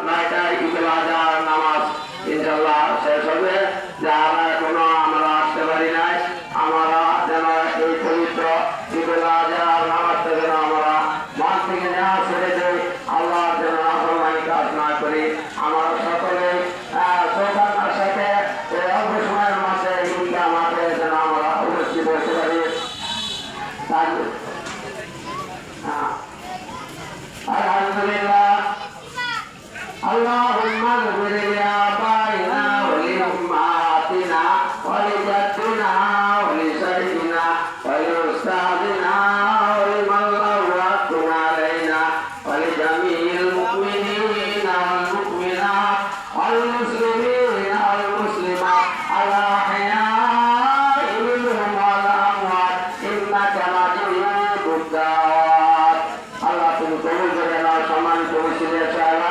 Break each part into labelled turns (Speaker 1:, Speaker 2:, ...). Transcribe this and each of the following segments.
Speaker 1: 9টায় ঈদুল আজহার নামাজ ইনশাআল্লাহ শেষ হবে। যারা এখনো আমরা আসতে পারি নাই, আমরা যেন এই পবিত্র ঈদুল আজহার নামাজটা যেন আমরা মন থেকে নেওয়া ছেড়ে দেই, আল্লাহ যেন নাফরমানি কাজ না করি। আমরা সকলে সৌভাগ্যের সাথে অল্প সময়ের মাঝে ঈদটা মাঠে যেন আমরা উপস্থিত হতে পারি। আলহামদুলিল্লাহ। আল্লাহুম্মা ইগফির লিআবাইনা ওয়া লিউম্মাহাতিনা ওয়া লিজাদ্দিনা ওয়া লিশাইখিনা ওয়া লিউস্তাদিনা ওয়া লিমান লাওয়াতুনা আলাইনা ওয়া লিজামিল মুমিনিনা ওয়াল মুমিনাত ওয়াল মুসলিমিনা ওয়াল মুসলিমাত আল আহইয়াই মিনহুম ওয়াল আমওয়াত ইন্নাকা মুজিবুদ দাওয়াত। আল্লাহ তুমি কবুল করে নাও। সম্মানিত মুসলিম সাহেব,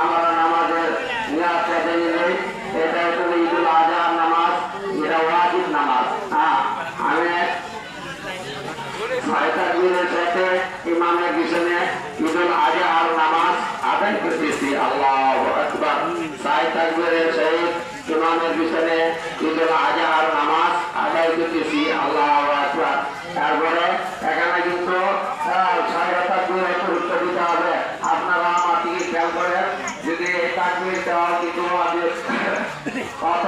Speaker 1: আমরা নামাজের নিয়াতটা জেনে নেই। এটা হচ্ছে ঈদুল আজহার নামাজ, এটা ওয়াজিব নামাজ। আমি 6 তাকবীরের সাথে ইমামের পিছনে ঈদুল আজহার নামাজ আদায় করতেছি। আল্লাহু আকবার। 6 তাকবীরের সহিত ইমামের পিছনে ঈদুল আজহার নামাজ আদায় করতেছি। আল্লাহু আকবার। তারপরে এখানে কিন্তু 6 তাকবীরের গুরুত্ব দিতে হবে। আপনারা আমার দিকে খেয়াল করেন, যদি এই তাকবীর দেওয়া কিন্তু কত